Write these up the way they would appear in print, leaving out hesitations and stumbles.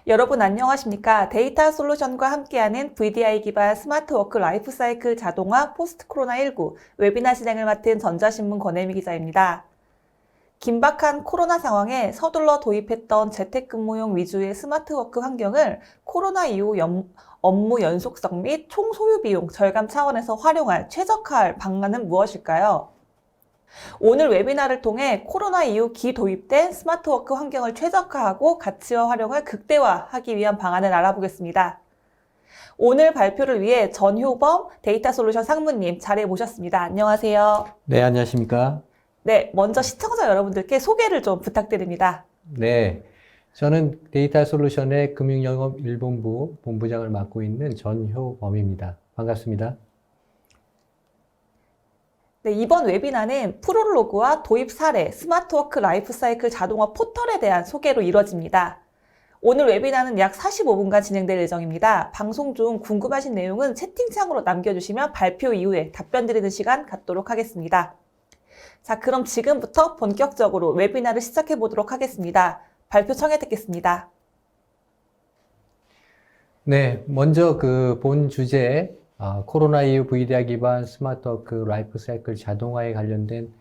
여러분 안녕하십니까? 데이터 솔루션과 함께하는 VDI 기반 스마트워크 라이프 사이클 자동화 포스트 코로나19 웨비나 진행을 맡은 전자신문 권혜미 기자입니다. 긴박한 코로나 상황에 서둘러 도입했던 재택근무용 위주의 스마트워크 환경을 코로나 이후 업무 연속성 및 총소요 비용 절감 차원에서 활용할 최적화할 방안은 무엇일까요? 오늘 웨비나를 통해 코로나 이후 기도입된 스마트워크 환경을 최적화하고 가치와 활용을 극대화하기 위한 방안을 알아보겠습니다. 오늘 발표를 위해 전효범 데이터 솔루션 상무님 자리에 모셨습니다. 안녕하세요. 네, 안녕하십니까? 네, 먼저 시청자 여러분들께 소개를 좀 부탁드립니다. 네, 저는 데이터 솔루션의 금융영업 일본부 본부장을 맡고 있는 전효범입니다. 반갑습니다. 네, 이번 웨비나는 프롤로그와 도입 사례, 스마트워크 라이프 사이클 자동화 포털에 대한 소개로 이루어집니다. 오늘 웨비나는 약 45분간 진행될 예정입니다. 방송 중 궁금하신 내용은 채팅창으로 남겨주시면 발표 이후에 답변 드리는 시간 갖도록 하겠습니다. 자, 그럼 지금부터 본격적으로 웨비나를 시작해 보도록 하겠습니다. 발표 청해 듣겠습니다. 네, 먼저 그 본 주제, 코로나 이후 VDI 기반 스마트워크 라이프 사이클 자동화에 관련된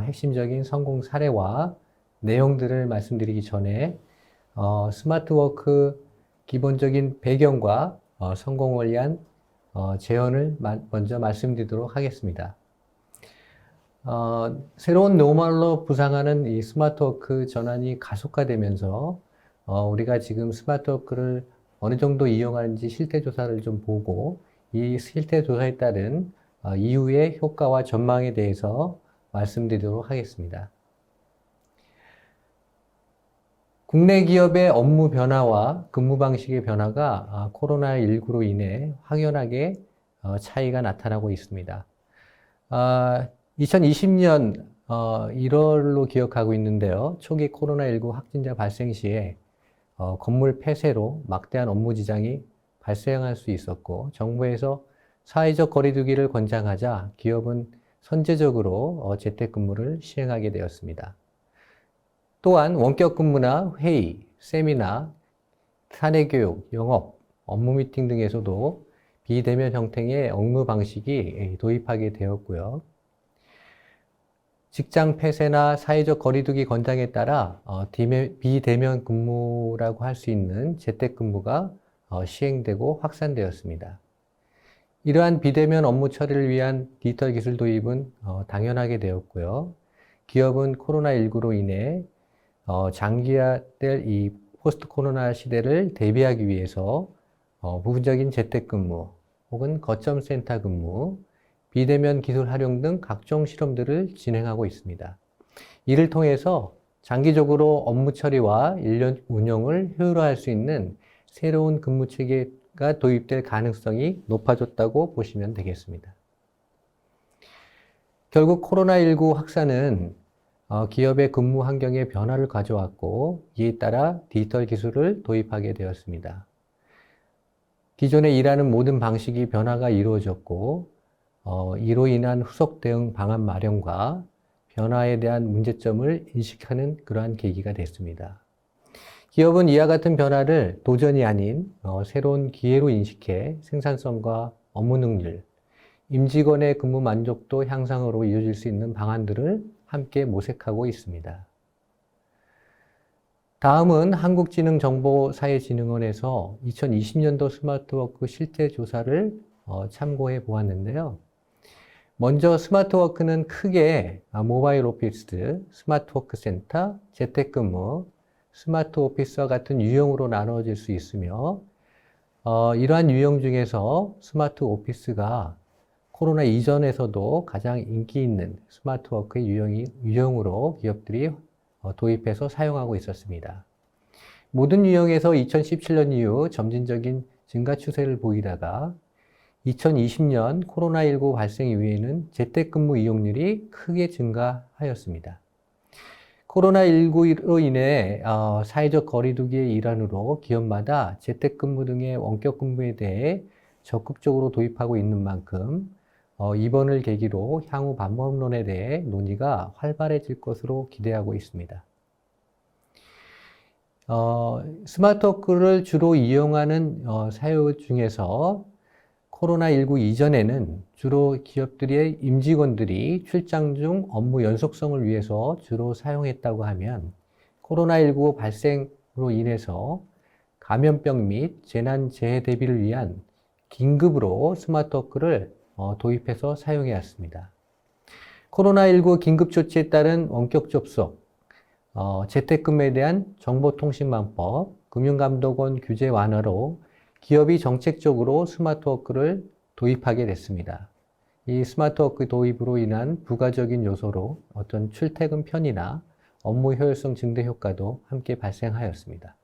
핵심적인 성공 사례와 내용들을 말씀드리기 전에 스마트워크 기본적인 배경과 성공을 위한 제언을 먼저 말씀드리도록 하겠습니다. 새로운 노멀로 부상하는 이 스마트워크 전환이 가속화되면서 우리가 지금 스마트워크를 어느 정도 이용하는지 실태조사를 좀 보고 이 실태조사에 따른 이후의 효과와 전망에 대해서 말씀드리도록 하겠습니다. 국내 기업의 업무 변화와 근무 방식의 변화가 코로나19로 인해 확연하게 차이가 나타나고 있습니다. 2020년 1월로 기억하고 있는데요. 초기 코로나19 확진자 발생 시에 건물 폐쇄로 막대한 업무 지장이 발생할 수 있었고 정부에서 사회적 거리두기를 권장하자 기업은 선제적으로 재택근무를 시행하게 되었습니다. 또한 원격 근무나 회의, 세미나, 사내 교육, 영업, 업무 미팅 등에서도 비대면 형태의 업무 방식이 도입하게 되었고요. 직장 폐쇄나 사회적 거리두기 권장에 따라 비대면 근무라고 할 수 있는 재택근무가 시행되고 확산되었습니다. 이러한 비대면 업무 처리를 위한 디지털 기술 도입은 당연하게 되었고요. 기업은 코로나19로 인해 장기화될 이 포스트 코로나 시대를 대비하기 위해서 부분적인 재택근무 혹은 거점센터 근무, 비대면 기술 활용 등 각종 실험들을 진행하고 있습니다. 이를 통해서 장기적으로 업무 처리와 인력 운영을 효율화할 수 있는 새로운 근무 체계가 도입될 가능성이 높아졌다고 보시면 되겠습니다. 결국 코로나19 확산은 기업의 근무 환경에 변화를 가져왔고 이에 따라 디지털 기술을 도입하게 되었습니다. 기존에 일하는 모든 방식이 변화가 이루어졌고 이로 인한 후속 대응 방안 마련과 변화에 대한 문제점을 인식하는 그러한 계기가 됐습니다. 기업은 이와 같은 변화를 도전이 아닌 새로운 기회로 인식해 생산성과 업무 능률, 임직원의 근무 만족도 향상으로 이어질 수 있는 방안들을 함께 모색하고 있습니다. 다음은 한국지능정보사회진흥원에서 2020년도 스마트워크 실태 조사를 참고해 보았는데요. 먼저 스마트워크는 크게 모바일 오피스, 스마트워크 센터, 재택근무, 스마트 오피스와 같은 유형으로 나누어질 수 있으며 이러한 유형 중에서 스마트 오피스가 코로나 이전에서도 가장 인기 있는 스마트워크의 유형으로 기업들이 도입해서 사용하고 있었습니다. 모든 유형에서 2017년 이후 점진적인 증가 추세를 보이다가 2020년 코로나19 발생 이후에는 재택근무 이용률이 크게 증가하였습니다. 코로나19로 인해 사회적 거리두기의 일환으로 기업마다 재택근무 등의 원격 근무에 대해 적극적으로 도입하고 있는 만큼 이번을 계기로 향후 방법론에 대해 논의가 활발해질 것으로 기대하고 있습니다. 스마트워크를 주로 이용하는 사유 중에서 코로나19 이전에는 주로 기업들의 임직원들이 출장 중 업무 연속성을 위해서 주로 사용했다고 하면 코로나19 발생으로 인해서 감염병 및 재난재해 대비를 위한 긴급으로 스마트워크를 도입해서 사용해 왔습니다. 코로나19 긴급조치에 따른 원격 접속, 재택근무에 대한 정보통신망법, 금융감독원 규제 완화로 기업이 정책적으로 스마트워크를 도입하게 됐습니다. 이 스마트워크 도입으로 인한 부가적인 요소로 어떤 출퇴근 편의나 업무 효율성 증대 효과도 함께 발생하였습니다.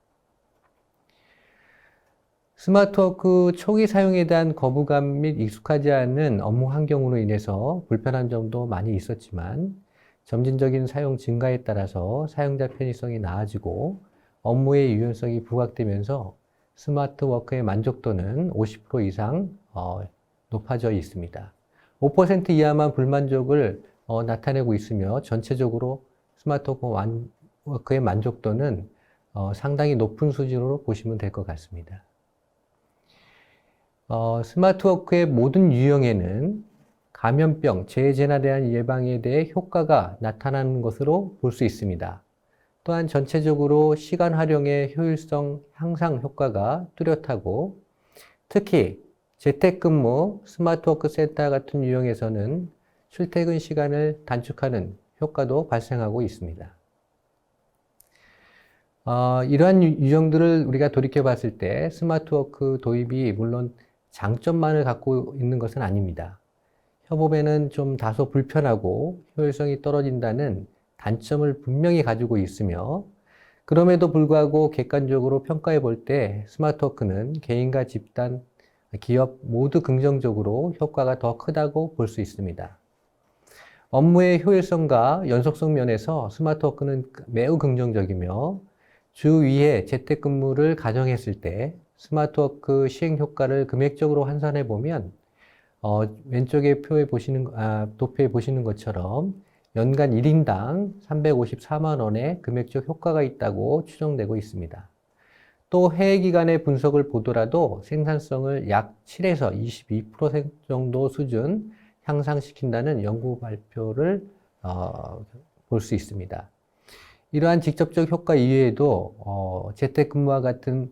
스마트워크 초기 사용에 대한 거부감 및 익숙하지 않은 업무 환경으로 인해서 불편한 점도 많이 있었지만 점진적인 사용 증가에 따라서 사용자 편의성이 나아지고 업무의 유연성이 부각되면서 스마트워크의 만족도는 50% 이상 높아져 있습니다. 5% 이하만 불만족을 나타내고 있으며 전체적으로 스마트워크의 만족도는 상당히 높은 수준으로 보시면 될 것 같습니다. 스마트워크의 모든 유형에는 감염병, 재해에 대한 예방에 대해 효과가 나타나는 것으로 볼 수 있습니다. 또한 전체적으로 시간 활용의 효율성 향상 효과가 뚜렷하고 특히 재택근무, 스마트워크 센터 같은 유형에서는 출퇴근 시간을 단축하는 효과도 발생하고 있습니다. 이러한 유형들을 우리가 돌이켜 봤을 때 스마트워크 도입이 물론 장점만을 갖고 있는 것은 아닙니다. 협업에는 좀 다소 불편하고 효율성이 떨어진다는 단점을 분명히 가지고 있으며 그럼에도 불구하고 객관적으로 평가해 볼 때 스마트워크는 개인과 집단, 기업 모두 긍정적으로 효과가 더 크다고 볼 수 있습니다. 업무의 효율성과 연속성 면에서 스마트워크는 매우 긍정적이며 주 2회 재택근무를 가정했을 때 스마트워크 시행 효과를 금액적으로 환산해 보면 왼쪽에 도표에 보시는 것처럼 연간 1인당 354만 원의 금액적 효과가 있다고 추정되고 있습니다. 또 해외 기관의 분석을 보더라도 생산성을 약 7에서 22% 정도 수준 향상시킨다는 연구 발표를 볼 수 있습니다. 이러한 직접적 효과 이외에도 재택근무와 같은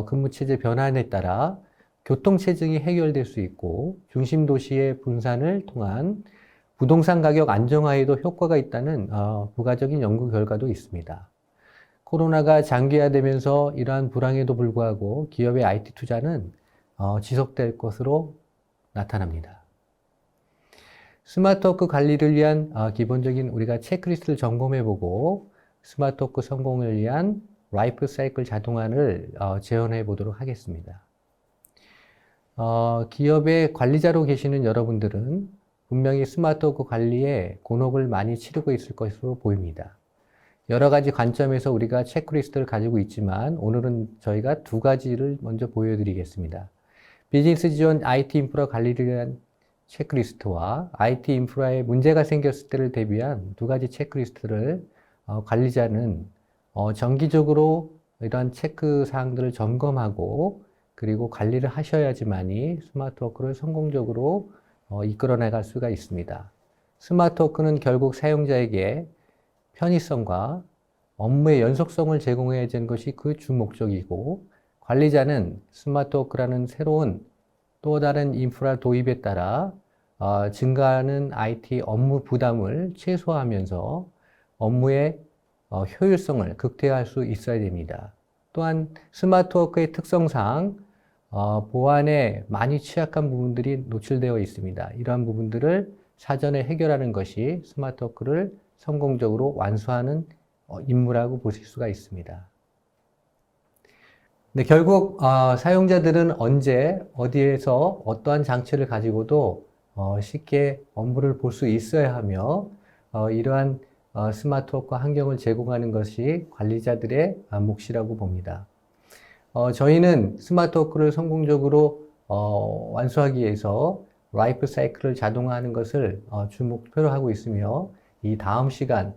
근무체제 변환에 따라 교통체증이 해결될 수 있고 중심 도시의 분산을 통한 부동산 가격 안정화에도 효과가 있다는 부가적인 연구 결과도 있습니다. 코로나가 장기화되면서 이러한 불황에도 불구하고 기업의 IT 투자는 지속될 것으로 나타납니다. 스마트워크 관리를 위한 기본적인 우리가 체크리스트를 점검해보고 스마트워크 성공을 위한 라이프 사이클 자동화를 재현해 보도록 하겠습니다. 기업의 관리자로 계시는 여러분들은 분명히 스마트워크 관리에 곤혹을 많이 치르고 있을 것으로 보입니다. 여러 가지 관점에서 우리가 체크리스트를 가지고 있지만 오늘은 저희가 두 가지를 먼저 보여드리겠습니다. 비즈니스 지원 IT 인프라 관리를 위한 체크리스트와 IT 인프라에 문제가 생겼을 때를 대비한 두 가지 체크리스트를 관리자는 정기적으로 이러한 체크 사항들을 점검하고 그리고 관리를 하셔야지만이 스마트워크를 성공적으로 이끌어 나갈 수가 있습니다. 스마트워크는 결국 사용자에게 편의성과 업무의 연속성을 제공해야 되는 것이 그 주 목적이고 관리자는 스마트워크라는 새로운 또 다른 인프라 도입에 따라 증가하는 IT 업무 부담을 최소화하면서 업무의 효율성을 극대화할 수 있어야 됩니다. 또한 스마트워크의 특성상 보안에 많이 취약한 부분들이 노출되어 있습니다. 이러한 부분들을 사전에 해결하는 것이 스마트워크를 성공적으로 완수하는 임무라고 보실 수가 있습니다. 근데 결국 사용자들은 언제 어디에서 어떠한 장치를 가지고도 쉽게 업무를 볼 수 있어야 하며 이러한 스마트워크 환경을 제공하는 것이 관리자들의 몫이라고 봅니다. 저희는 스마트워크를 성공적으로 완수하기 위해서 라이프 사이클을 자동화하는 것을 주 목표로 하고 있으며 이 다음 시간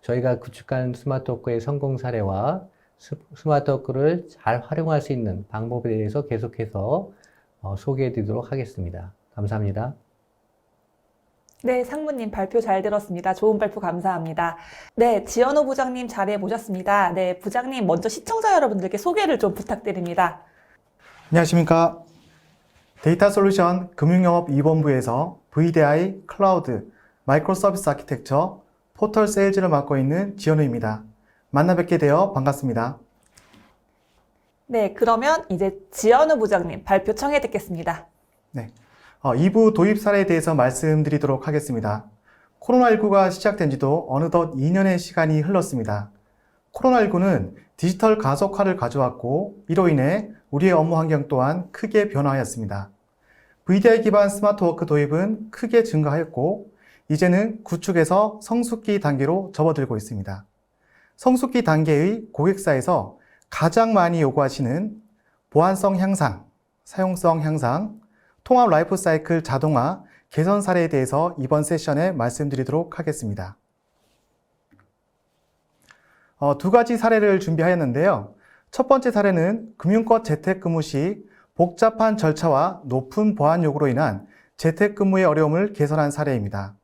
저희가 구축한 스마트워크의 성공 사례와 스마트워크를 잘 활용할 수 있는 방법에 대해서 계속해서 소개해 드리도록 하겠습니다. 감사합니다. 네, 상무님 발표 잘 들었습니다. 좋은 발표 감사합니다. 네, 지연호 부장님 자리에 모셨습니다. 네, 부장님 먼저 시청자 여러분들께 소개를 좀 부탁드립니다. 안녕하십니까. 데이터 솔루션 금융영업 2본부에서 VDI, 클라우드, 마이크로 서비스 아키텍처, 포털 세일즈를 맡고 있는 지연우입니다. 만나 뵙게 되어 반갑습니다. 네, 그러면 이제 지연우 부장님 발표 청해 듣겠습니다. 네. 2부 도입 사례에 대해서 말씀드리도록 하겠습니다. 코로나19가 시작된 지도 어느덧 2년의 시간이 흘렀습니다. 코로나19는 디지털 가속화를 가져왔고 이로 인해 우리의 업무 환경 또한 크게 변화하였습니다. VDI 기반 스마트워크 도입은 크게 증가하였고 이제는 구축에서 성숙기 단계로 접어들고 있습니다. 성숙기 단계의 고객사에서 가장 많이 요구하시는 보안성 향상, 사용성 향상, 통합 라이프 사이클 자동화, 개선 사례에 대해서 이번 세션에 말씀드리도록 하겠습니다. 두 가지 사례를 준비하였는데요. 첫 번째 사례는 금융권 재택근무 시 복잡한 절차와 높은 보안 요구로 인한 재택근무의 어려움을 개선한 사례입니다.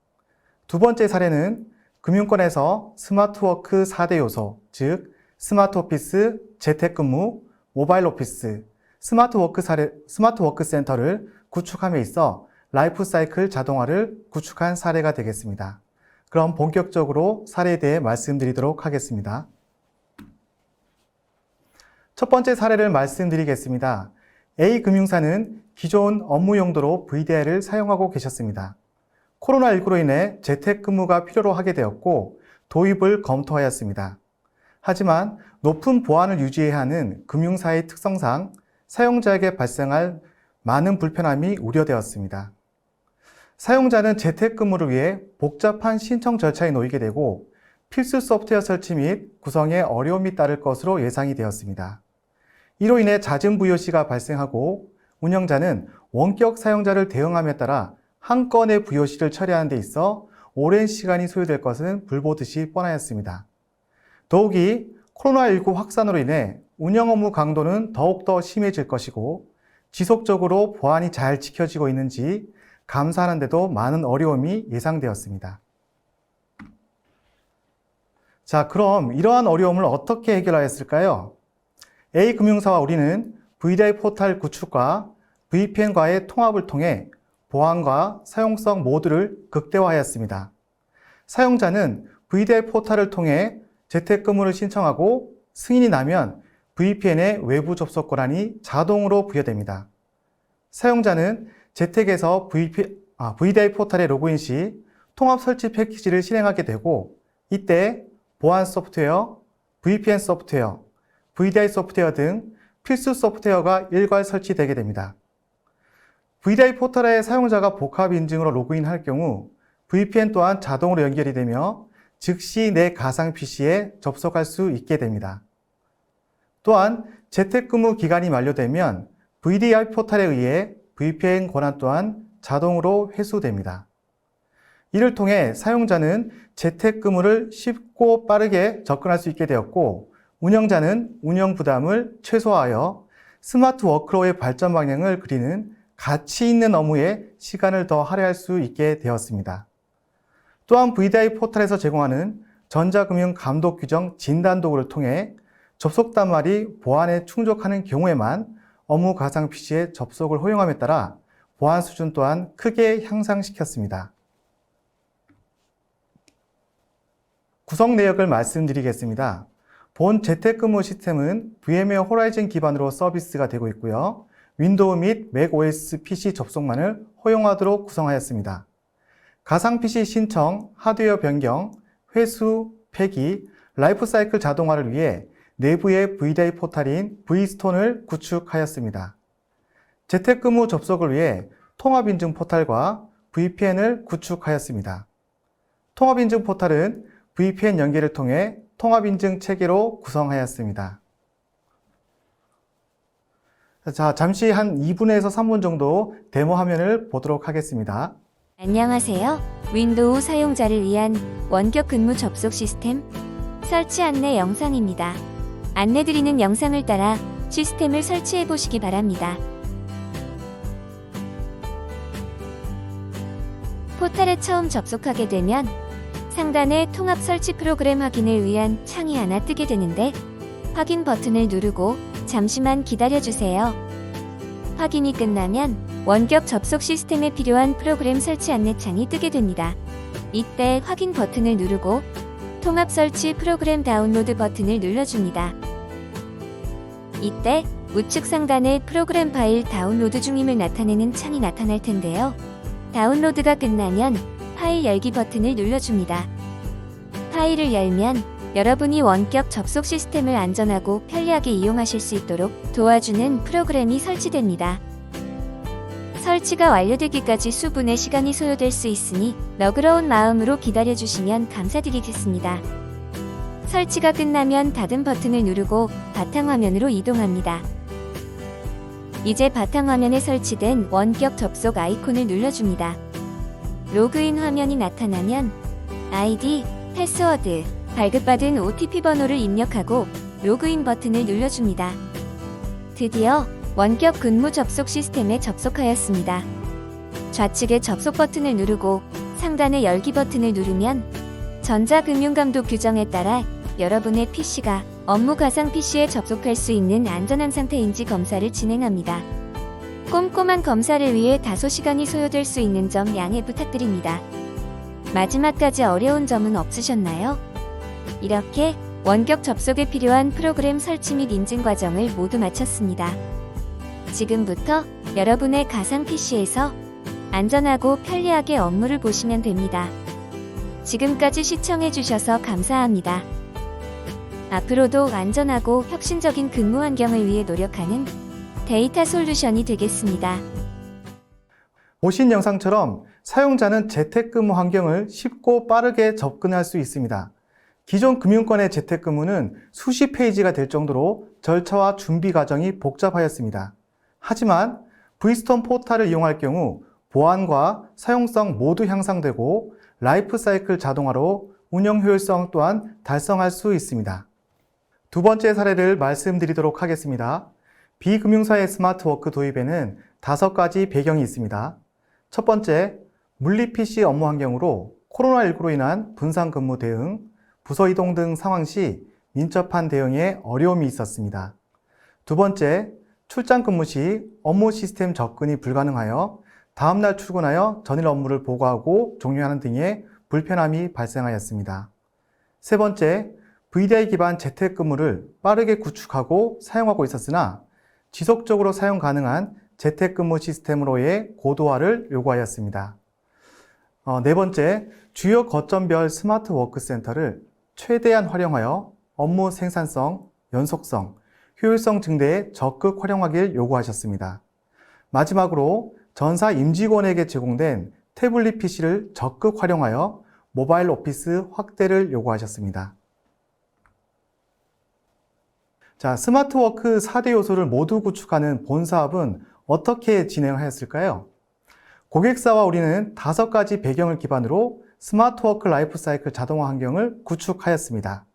두 번째 사례는 금융권에서 스마트워크 4대 요소, 즉 스마트 오피스, 재택근무, 모바일 오피스, 스마트워크 센터를 구축함에 있어 라이프 사이클 자동화를 구축한 사례가 되겠습니다. 그럼 본격적으로 사례에 대해 말씀드리도록 하겠습니다. 첫 번째 사례를 말씀드리겠습니다. A금융사는 기존 업무 용도로 VDI를 사용하고 계셨습니다. 코로나19로 인해 재택근무가 필요로 하게 되었고 도입을 검토하였습니다. 하지만 높은 보안을 유지해야 하는 금융사의 특성상 사용자에게 발생할 많은 불편함이 우려되었습니다. 사용자는 재택근무를 위해 복잡한 신청 절차에 놓이게 되고 필수 소프트웨어 설치 및 구성에 어려움이 따를 것으로 예상이 되었습니다. 이로 인해 잦은 VOC가 발생하고 운영자는 원격 사용자를 대응함에 따라 한 건의 VOC를 처리하는 데 있어 오랜 시간이 소요될 것은 불보듯이 뻔하였습니다. 더욱이 코로나19 확산으로 인해 운영 업무 강도는 더욱더 심해질 것이고 지속적으로 보안이 잘 지켜지고 있는지 감사하는 데도 많은 어려움이 예상되었습니다. 자, 그럼 이러한 어려움을 어떻게 해결하였을까요? A금융사와 우리는 VDI 포탈 구축과 VPN과의 통합을 통해 보안과 사용성 모두를 극대화하였습니다. 사용자는 VDI 포탈을 통해 재택근무를 신청하고 승인이 나면 VPN의 외부 접속 권한이 자동으로 부여됩니다. 사용자는 재택에서 VDI 포탈에 로그인 시 통합 설치 패키지를 실행하게 되고 이때 보안 소프트웨어, VPN 소프트웨어, VDI 소프트웨어 등 필수 소프트웨어가 일괄 설치되게 됩니다. VDI 포털에 사용자가 복합 인증으로 로그인할 경우 VPN 또한 자동으로 연결이 되며 즉시 내 가상 PC에 접속할 수 있게 됩니다. 또한 재택근무 기간이 만료되면 VDI 포털에 의해 VPN 권한 또한 자동으로 회수됩니다. 이를 통해 사용자는 재택근무를 쉽고 빠르게 접근할 수 있게 되었고 운영자는 운영 부담을 최소화하여 스마트 워크로의 발전 방향을 그리는 가치 있는 업무에 시간을 더 할애할 수 있게 되었습니다. 또한 VDI 포털에서 제공하는 전자금융 감독 규정 진단 도구를 통해 접속 단말이 보안에 충족하는 경우에만 업무 가상 PC에 접속을 허용함에 따라 보안 수준 또한 크게 향상시켰습니다. 구성 내역을 말씀드리겠습니다. 본 재택근무 시스템은 VM웨어 호라이즌 기반으로 서비스가 되고 있고요. 윈도우 및 맥OS PC 접속만을 허용하도록 구성하였습니다. 가상 PC 신청, 하드웨어 변경, 회수, 폐기, 라이프 사이클 자동화를 위해 내부의 VDI 포탈인 V스톤을 구축하였습니다. 재택근무 접속을 위해 통합인증 포탈과 VPN을 구축하였습니다. 통합인증 포탈은 VPN 연계를 통해 통합인증 체계로 구성하였습니다. 자, 잠시 한 2분에서 3분 정도 데모 화면을 보도록 하겠습니다. 안녕하세요. 윈도우 사용자를 위한 원격 근무 접속 시스템 설치 안내 영상입니다. 안내드리는 영상을 따라 시스템을 설치해 보시기 바랍니다. 포탈에 처음 접속하게 되면 상단에 통합 설치 프로그램 확인을 위한 창이 하나 뜨게 되는데 확인 버튼을 누르고 잠시만 기다려주세요. 확인이 끝나면 원격 접속 시스템에 필요한 프로그램 설치 안내 창이 뜨게 됩니다. 이때 확인 버튼을 누르고 통합 설치 프로그램 다운로드 버튼을 눌러줍니다. 이때 우측 상단에 프로그램 파일 다운로드 중임을 나타내는 창이 나타날 텐데요. 다운로드가 끝나면 파일 열기 버튼을 눌러줍니다. 파일을 열면 여러분이 원격 접속 시스템을 안전하고 편리하게 이용하실 수 있도록 도와주는 프로그램이 설치됩니다. 설치가 완료되기까지 수분의 시간이 소요될 수 있으니 너그러운 마음으로 기다려주시면 감사드리겠습니다. 설치가 끝나면 닫은 버튼을 누르고 바탕화면으로 이동합니다. 이제 바탕화면에 설치된 원격 접속 아이콘을 눌러줍니다. 로그인 화면이 나타나면 아이디, 패스워드, 발급받은 OTP 번호를 입력하고 로그인 버튼을 눌러줍니다. 드디어 원격 근무 접속 시스템에 접속하였습니다. 좌측에 접속 버튼을 누르고 상단의 열기 버튼을 누르면 전자금융감독 규정에 따라 여러분의 PC가 업무 가상 PC에 접속할 수 있는 안전한 상태인지 검사를 진행합니다. 꼼꼼한 검사를 위해 다소 시간이 소요될 수 있는 점 양해 부탁드립니다. 마지막까지 어려운 점은 없으셨나요? 이렇게 원격 접속에 필요한 프로그램 설치 및 인증 과정을 모두 마쳤습니다. 지금부터 여러분의 가상 PC에서 안전하고 편리하게 업무를 보시면 됩니다. 지금까지 시청해주셔서 감사합니다. 앞으로도 안전하고 혁신적인 근무 환경을 위해 노력하는 데이터 솔루션이 되겠습니다. 보신 영상처럼 사용자는 재택근무 환경을 쉽고 빠르게 접근할 수 있습니다. 기존 금융권의 재택근무는 수십 페이지가 될 정도로 절차와 준비 과정이 복잡하였습니다. 하지만 V스톤 포탈을 이용할 경우 보안과 사용성 모두 향상되고 라이프 사이클 자동화로 운영 효율성 또한 달성할 수 있습니다. 두 번째 사례를 말씀드리도록 하겠습니다. 비금융사의 스마트워크 도입에는 5가지 배경이 있습니다. 첫 번째, 물리 PC 업무 환경으로 코로나19로 인한 분산 근무 대응, 부서 이동 등 상황 시 민첩한 대응에 어려움이 있었습니다. 두 번째, 출장 근무 시 업무 시스템 접근이 불가능하여 다음날 출근하여 전일 업무를 보고하고 종료하는 등의 불편함이 발생하였습니다. 세 번째, VDI 기반 재택근무를 빠르게 구축하고 사용하고 있었으나 지속적으로 사용 가능한 재택근무 시스템으로의 고도화를 요구하였습니다. 네 번째, 주요 거점별 스마트 워크센터를 최대한 활용하여 업무 생산성, 연속성, 효율성 증대에 적극 활용하길 요구하셨습니다. 마지막으로 전사 임직원에게 제공된 태블릿 PC를 적극 활용하여 모바일 오피스 확대를 요구하셨습니다. 자, 스마트워크 4대 요소를 모두 구축하는 본 사업은 어떻게 진행하였을까요? 고객사와 우리는 5가지 배경을 기반으로 스마트워크 라이프 사이클 자동화 환경을 구축하였습니다.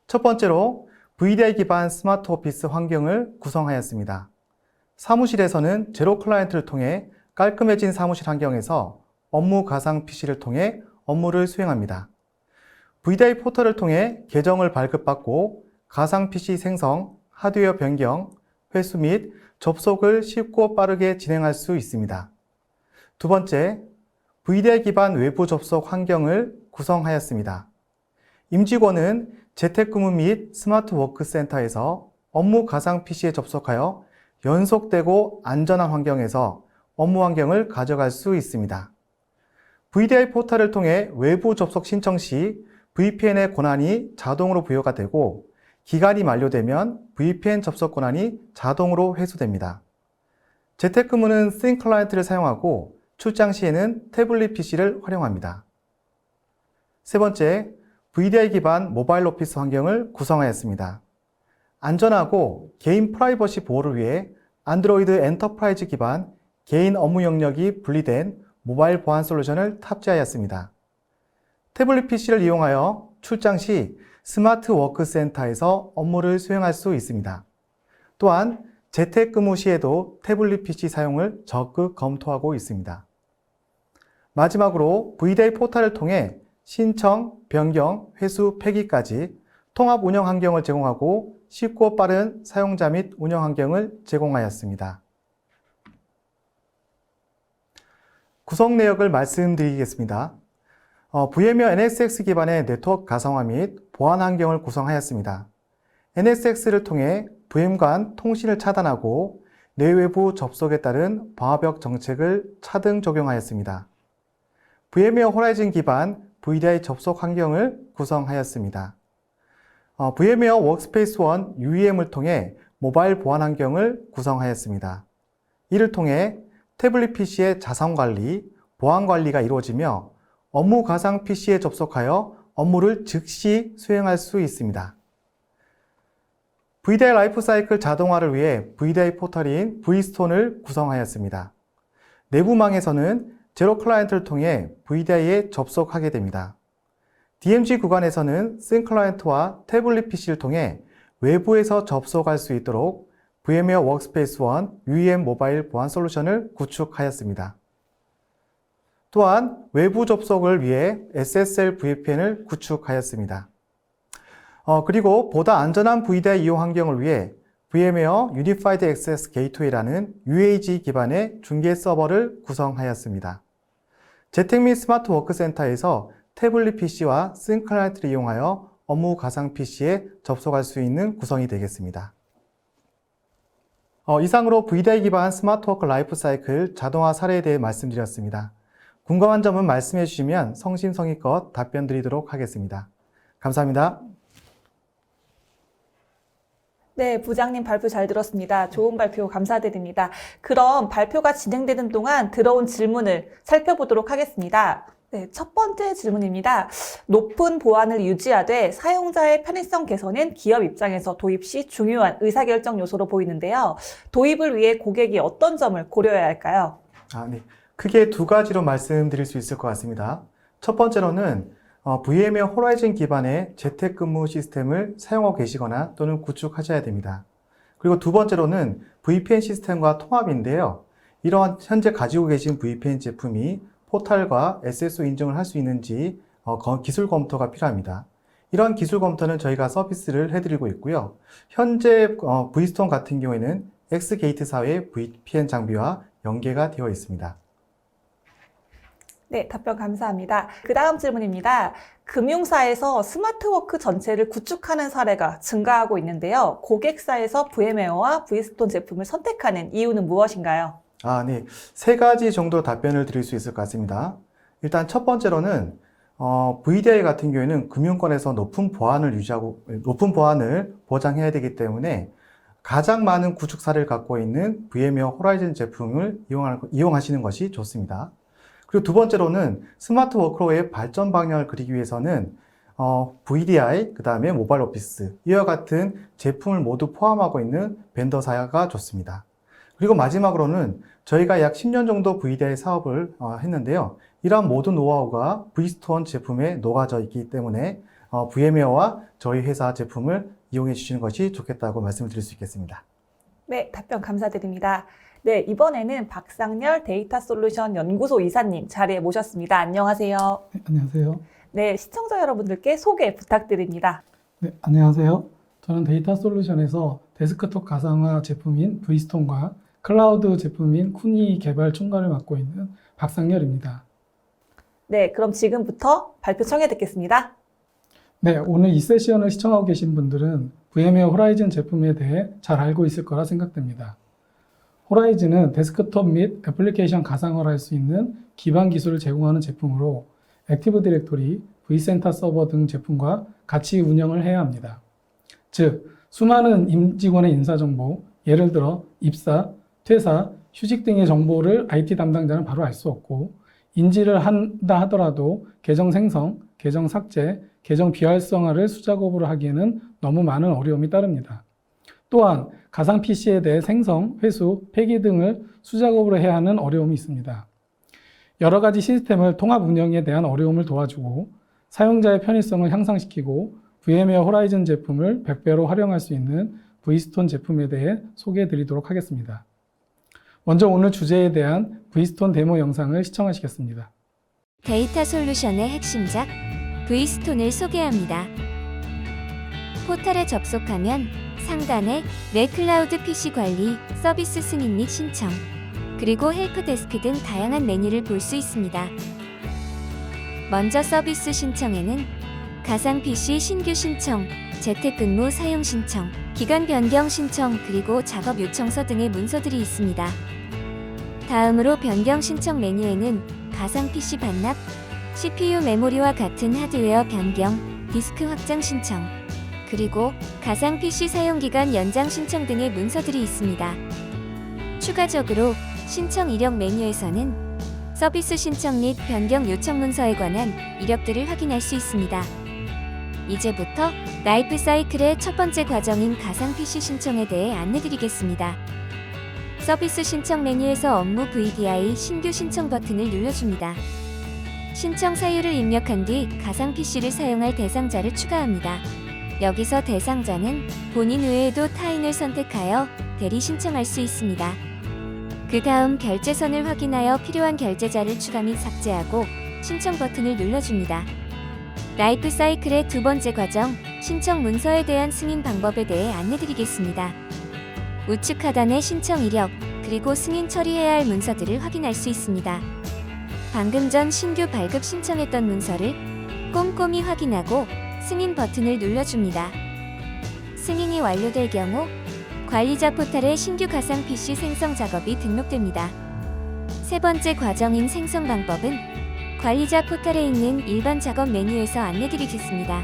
첫 번째로 VDI 기반 스마트 오피스 환경을 구성하였습니다. 사무실에서는 제로 클라이언트를 통해 깔끔해진 사무실 환경에서 업무 가상 PC를 통해 업무를 수행합니다. VDI 포털을 통해 계정을 발급받고 가상 PC 생성, 하드웨어 변경, 회수 및 접속을 쉽고 빠르게 진행할 수 있습니다. 두 번째, VDI 기반 외부 접속 환경을 구성하였습니다. 임직원은 재택근무 및 스마트 워크센터에서 업무 가상 PC에 접속하여 연속되고 안전한 환경에서 업무 환경을 가져갈 수 있습니다. VDI 포털을 통해 외부 접속 신청 시 VPN의 권한이 자동으로 부여가 되고 기간이 만료되면 VPN 접속 권한이 자동으로 회수됩니다. 재택근무는 스윙 클라이언트를 사용하고 출장 시에는 태블릿 PC를 활용합니다. 세 번째, VDI 기반 모바일 오피스 환경을 구성하였습니다. 안전하고 개인 프라이버시 보호를 위해 안드로이드 엔터프라이즈 기반 개인 업무 영역이 분리된 모바일 보안 솔루션을 탑재하였습니다. 태블릿 PC를 이용하여 출장 시 스마트 워크센터에서 업무를 수행할 수 있습니다. 또한 재택근무 시에도 태블릿 PC 사용을 적극 검토하고 있습니다. 마지막으로 VDI 포털을 통해 신청, 변경, 회수, 폐기까지 통합 운영 환경을 제공하고 쉽고 빠른 사용자 및 운영 환경을 제공하였습니다. 구성 내역을 말씀드리겠습니다. VMware NSX 기반의 네트워크 가상화 및 보안 환경을 구성하였습니다. NSX를 통해 VM 간 통신을 차단하고 내외부 접속에 따른 방화벽 정책을 차등 적용하였습니다. VMware 호라이즌 기반 VDI 접속 환경을 구성하였습니다. VMware 워크스페이스 원 UEM을 통해 모바일 보안 환경을 구성하였습니다. 이를 통해 태블릿 PC의 자산 관리, 보안 관리가 이루어지며 업무 가상 PC에 접속하여 업무를 즉시 수행할 수 있습니다. VDI 라이프 사이클 자동화를 위해 VDI 포털인 V스톤을 구성하였습니다. 내부망에서는 제로 클라이언트를 통해 VDI에 접속하게 됩니다. DMZ 구간에서는 쓴 클라이언트와 태블릿 PC를 통해 외부에서 접속할 수 있도록 VMware 워크스페이스 원 UEM 모바일 보안 솔루션을 구축하였습니다. 또한 외부 접속을 위해 SSL VPN을 구축하였습니다. 그리고 보다 안전한 VDI 이용 환경을 위해 VMware Unified Access Gateway라는 UAG 기반의 중계 서버를 구성하였습니다. 재택 및 스마트 워크센터에서 태블릿 PC와 쓴 클라이언트를 이용하여 업무 가상 PC에 접속할 수 있는 구성이 되겠습니다. 이상으로 VDI 기반 스마트워크 라이프 사이클 자동화 사례에 대해 말씀드렸습니다. 궁금한 점은 말씀해 주시면 성심성의껏 답변 드리도록 하겠습니다. 감사합니다. 네, 부장님 발표 잘 들었습니다. 좋은 발표 감사드립니다. 그럼 발표가 진행되는 동안 들어온 질문을 살펴보도록 하겠습니다. 네, 첫 번째 질문입니다. 높은 보안을 유지하되 사용자의 편의성 개선은 기업 입장에서 도입 시 중요한 의사결정 요소로 보이는데요. 도입을 위해 고객이 어떤 점을 고려해야 할까요? 네. 크게 두 가지로 말씀드릴 수 있을 것 같습니다. 첫 번째로는 VMware 호라이즌 기반의 재택근무 시스템을 사용하고 계시거나 또는 구축하셔야 됩니다. 그리고 두 번째로는 VPN 시스템과 통합인데요. 이러한 현재 가지고 계신 VPN 제품이 포탈과 SSO 인증을 할 수 있는지 기술 검토가 필요합니다. 이런 기술 검토는 저희가 서비스를 해드리고 있고요. 현재 V스톤 같은 경우에는 X게이트사의 VPN 장비와 연계가 되어 있습니다. 네, 답변 감사합니다. 그 다음 질문입니다. 금융사에서 스마트워크 전체를 구축하는 사례가 증가하고 있는데요. 고객사에서 VMware와 V스톤 제품을 선택하는 이유는 무엇인가요? 네. 세 가지 정도 답변을 드릴 수 있을 것 같습니다. 일단 첫 번째로는 VDI 같은 경우에는 금융권에서 높은 보안을 보장해야 되기 때문에 가장 많은 구축 사례를 갖고 있는 VMware 호라이즌 제품을 이용하시는 것이 좋습니다. 그리고 두 번째로는 스마트 워크로의 발전 방향을 그리기 위해서는 VDI, 그 다음에 모바일 오피스, 이와 같은 제품을 모두 포함하고 있는 벤더사가 좋습니다. 그리고 마지막으로는 저희가 약 10년 정도 VDI 사업을 했는데요. 이러한 모든 노하우가 V스톤 제품에 녹아져 있기 때문에 VMware와 저희 회사 제품을 이용해 주시는 것이 좋겠다고 말씀을 드릴 수 있겠습니다. 네, 답변 감사드립니다. 네, 이번에는 박상렬 데이터 솔루션 연구소 이사님 자리에 모셨습니다. 안녕하세요. 네, 안녕하세요. 네, 시청자 여러분들께 소개 부탁드립니다. 네, 안녕하세요. 저는 데이터 솔루션에서 데스크톱 가상화 제품인 V스톤과 클라우드 제품인 쿠니 개발 총괄을 맡고 있는 박상렬입니다. 네, 그럼 지금부터 발표 청해 듣겠습니다. 네, 오늘 이 세션을 시청하고 계신 분들은 VMware 호라이즌 제품에 대해 잘 알고 있을 거라 생각됩니다. 호라이즌은 데스크톱 및 애플리케이션 가상화를 할 수 있는 기반 기술을 제공하는 제품으로 액티브 디렉토리, vCenter 서버 등 제품과 같이 운영을 해야 합니다. 즉, 수많은 임직원의 인사정보, 예를 들어 입사, 퇴사, 휴직 등의 정보를 IT 담당자는 바로 알 수 없고, 인지를 한다 하더라도 계정 생성, 계정 삭제, 계정 비활성화를 수작업으로 하기에는 너무 많은 어려움이 따릅니다. 또한 가상 PC에 대해 생성, 회수, 폐기 등을 수작업으로 해야 하는 어려움이 있습니다. 여러 가지 시스템을 통합 운영에 대한 어려움을 도와주고 사용자의 편의성을 향상시키고 VM웨어 호라이즌 제품을 100배로 활용할 수 있는 V스톤 제품에 대해 소개해 드리도록 하겠습니다. 먼저 오늘 주제에 대한 V스톤 데모 영상을 시청하시겠습니다. 데이터 솔루션의 핵심작 V스톤을 소개합니다. 포털에 접속하면 상단에 내 클라우드 PC 관리, 서비스 승인 및 신청, 그리고 헬프데스크 등 다양한 메뉴를 볼 수 있습니다. 먼저 서비스 신청에는 가상 PC 신규 신청, 재택근무 사용 신청, 기간 변경 신청, 그리고 작업 요청서 등의 문서들이 있습니다. 다음으로 변경 신청 메뉴에는 가상 PC 반납, CPU 메모리와 같은 하드웨어 변경, 디스크 확장 신청, 그리고 가상 PC 사용기간 연장 신청 등의 문서들이 있습니다. 추가적으로 신청 이력 메뉴에서는 서비스 신청 및 변경 요청 문서에 관한 이력들을 확인할 수 있습니다. 이제부터 라이프 사이클의 첫 번째 과정인 가상 PC 신청에 대해 안내드리겠습니다. 서비스 신청 메뉴에서 업무 VDI 신규 신청 버튼을 눌러줍니다. 신청 사유를 입력한 뒤 가상 PC를 사용할 대상자를 추가합니다. 여기서 대상자는 본인 외에도 타인을 선택하여 대리 신청할 수 있습니다. 그 다음 결제선을 확인하여 필요한 결제자를 추가 및 삭제하고 신청 버튼을 눌러줍니다. 라이프 사이클의 두 번째 과정, 신청 문서에 대한 승인 방법에 대해 안내드리겠습니다. 우측 하단의 신청 이력, 그리고 승인 처리해야 할 문서들을 확인할 수 있습니다. 방금 전 신규 발급 신청했던 문서를 꼼꼼히 확인하고 승인 버튼을 눌러줍니다. 승인이 완료될 경우 관리자 포탈에 신규 가상 PC 생성 작업이 등록됩니다. 세 번째 과정인 생성 방법은 관리자 포탈에 있는 일반 작업 메뉴에서 안내드리겠습니다.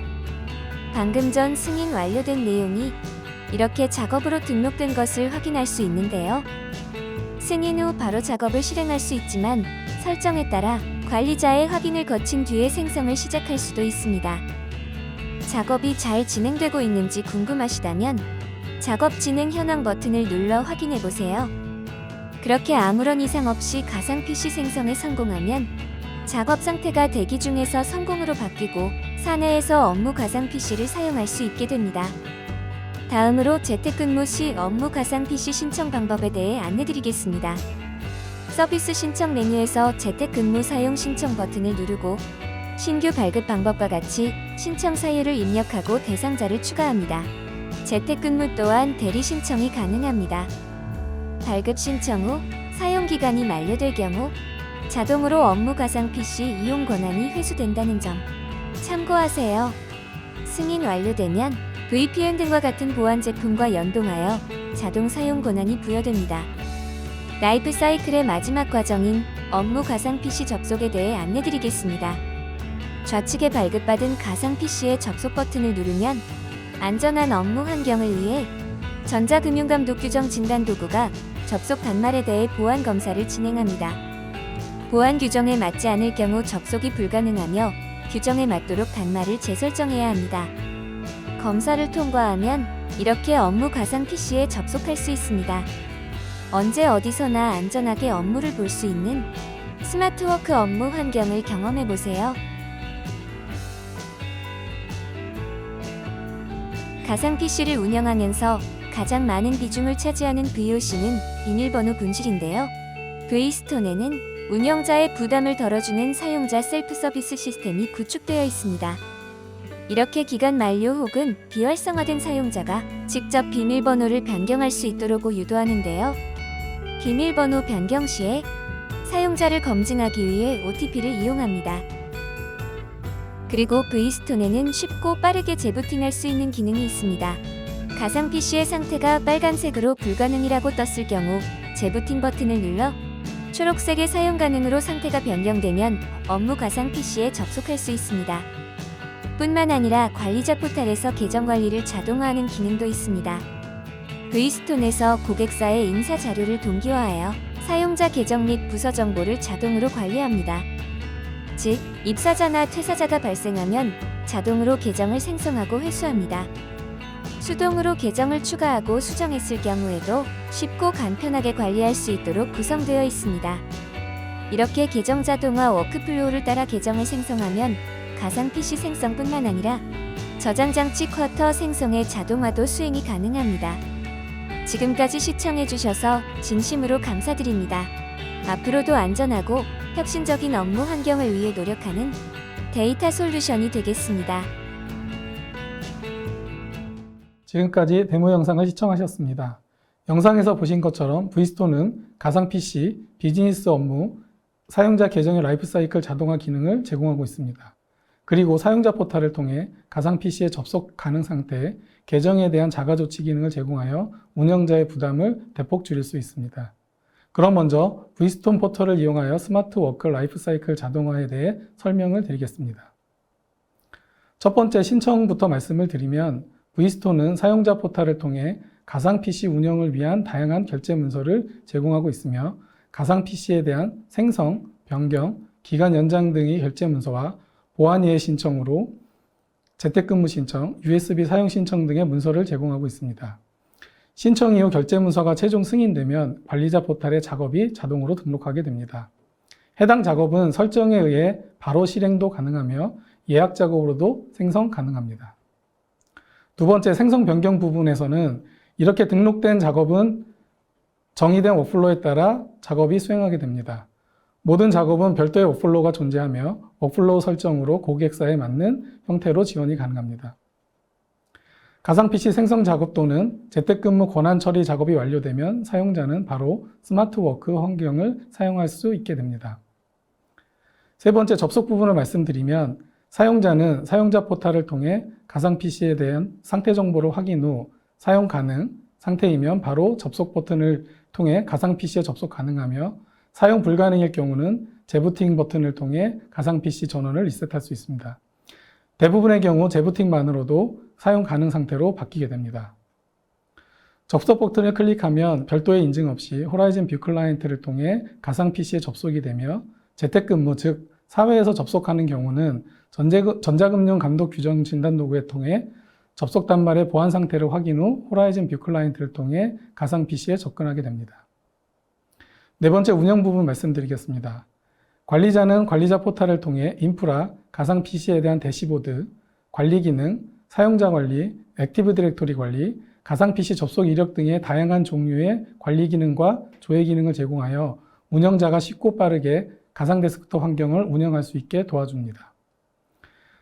방금 전 승인 완료된 내용이 이렇게 작업으로 등록된 것을 확인할 수 있는데요. 승인 후 바로 작업을 실행할 수 있지만 설정에 따라 관리자의 확인을 거친 뒤에 생성을 시작할 수도 있습니다. 작업이 잘 진행되고 있는지 궁금하시다면 작업 진행 현황 버튼을 눌러 확인해 보세요. 그렇게 아무런 이상 없이 가상 PC 생성에 성공하면 작업 상태가 대기 중에서 성공으로 바뀌고 사내에서 업무 가상 PC를 사용할 수 있게 됩니다. 다음으로 재택근무 시 업무 가상 PC 신청 방법에 대해 안내드리겠습니다. 서비스 신청 메뉴에서 재택근무 사용 신청 버튼을 누르고 신규 발급 방법과 같이 신청 사유를 입력하고 대상자를 추가합니다. 재택근무 또한 대리 신청이 가능합니다. 발급 신청 후 사용기간이 만료될 경우 자동으로 업무 가상 PC 이용 권한이 회수된다는 점 참고하세요. 승인 완료되면 VPN 등과 같은 보안 제품과 연동하여 자동 사용 권한이 부여됩니다. 라이프 사이클의 마지막 과정인 업무 가상 PC 접속에 대해 안내드리겠습니다. 좌측에 발급받은 가상 PC의 접속 버튼을 누르면 안전한 업무 환경을 위해 전자금융감독 규정 진단 도구가 접속 단말에 대해 보안 검사를 진행합니다. 보안 규정에 맞지 않을 경우 접속이 불가능하며 규정에 맞도록 단말을 재설정해야 합니다. 검사를 통과하면 이렇게 업무 가상 PC에 접속할 수 있습니다. 언제 어디서나 안전하게 업무를 볼 수 있는 스마트워크 업무 환경을 경험해 보세요. 가상 PC를 운영하면서 가장 많은 비중을 차지하는 VOC는 비밀번호 분실인데요. V스톤에는 운영자의 부담을 덜어주는 사용자 셀프 서비스 시스템이 구축되어 있습니다. 이렇게 기간 만료 혹은 비활성화된 사용자가 직접 비밀번호를 변경할 수 있도록 유도하는데요. 비밀번호 변경 시에 사용자를 검증하기 위해 OTP를 이용합니다. 그리고 V스톤에는 쉽고 빠르게 재부팅할 수 있는 기능이 있습니다. 가상 PC의 상태가 빨간색으로 불가능이라고 떴을 경우 재부팅 버튼을 눌러 초록색의 사용 가능으로 상태가 변경되면 업무 가상 PC에 접속할 수 있습니다. 뿐만 아니라 관리자 포탈에서 계정 관리를 자동화하는 기능도 있습니다. V스톤에서 고객사의 인사 자료를 동기화하여 사용자 계정 및 부서 정보를 자동으로 관리합니다. 즉, 입사자나 퇴사자가 발생하면 자동으로 계정을 생성하고 회수합니다. 수동으로 계정을 추가하고 수정했을 경우에도 쉽고 간편하게 관리할 수 있도록 구성되어 있습니다. 이렇게 계정 자동화 워크플로우를 따라 계정을 생성하면 가상 PC 생성뿐만 아니라 저장장치 쿼터 생성의 자동화도 수행이 가능합니다. 지금까지 시청해주셔서 진심으로 감사드립니다. 앞으로도 안전하고 혁신적인 업무 환경을 위해 노력하는 데이터 솔루션이 되겠습니다. 지금까지 데모 영상을 시청하셨습니다. 영상에서 보신 것처럼 V스토어는 가상 PC, 비즈니스 업무, 사용자 계정의 라이프 사이클 자동화 기능을 제공하고 있습니다. 그리고 사용자 포탈을 통해 가상 PC에 접속 가능 상태에 계정에 대한 자가 조치 기능을 제공하여 운영자의 부담을 대폭 줄일 수 있습니다. 그럼 먼저 V스토어 포털을 이용하여 스마트 워크 라이프 사이클 자동화에 대해 설명을 드리겠습니다. 첫 번째 신청부터 말씀을 드리면 V스토어는 사용자 포탈을 통해 가상 PC 운영을 위한 다양한 결제 문서를 제공하고 있으며 가상 PC에 대한 생성, 변경, 기간 연장 등의 결제 문서와 보안 이해 신청으로 재택근무 신청, USB 사용 신청 등의 문서를 제공하고 있습니다. 신청 이후 결제 문서가 최종 승인되면 관리자 포탈에 작업이 자동으로 등록하게 됩니다. 해당 작업은 설정에 의해 바로 실행도 가능하며 예약 작업으로도 생성 가능합니다. 두 번째 생성 변경 부분에서는 이렇게 등록된 작업은 정의된 워크플로우에 따라 작업이 수행하게 됩니다. 모든 작업은 별도의 워크플로우가 존재하며 워크플로우 설정으로 고객사에 맞는 형태로 지원이 가능합니다. 가상 PC 생성 작업 또는 재택근무 권한 처리 작업이 완료되면 사용자는 바로 스마트 워크 환경을 사용할 수 있게 됩니다. 세 번째 접속 부분을 말씀드리면 사용자는 사용자 포탈을 통해 가상 PC에 대한 상태 정보를 확인 후 사용 가능 상태이면 바로 접속 버튼을 통해 가상 PC에 접속 가능하며 사용 불가능일 경우는 재부팅 버튼을 통해 가상 PC 전원을 리셋할 수 있습니다. 대부분의 경우 재부팅만으로도 사용 가능 상태로 바뀌게 됩니다. 접속 버튼을 클릭하면 별도의 인증 없이 호라이즌 뷰 클라이언트를 통해 가상 PC에 접속이 되며 재택근무 즉 사회에서 접속하는 경우는 전자금융 감독 규정 진단 도구에 통해 접속 단말의 보안 상태를 확인 후 호라이즌 뷰 클라이언트를 통해 가상 PC에 접근하게 됩니다. 네 번째 운영 부분 말씀드리겠습니다. 관리자는 관리자 포탈을 통해 인프라, 가상 PC에 대한 대시보드, 관리 기능, 사용자 관리, 액티브 디렉토리 관리, 가상 PC 접속 이력 등의 다양한 종류의 관리 기능과 조회 기능을 제공하여 운영자가 쉽고 빠르게 가상 데스크톱 환경을 운영할 수 있게 도와줍니다.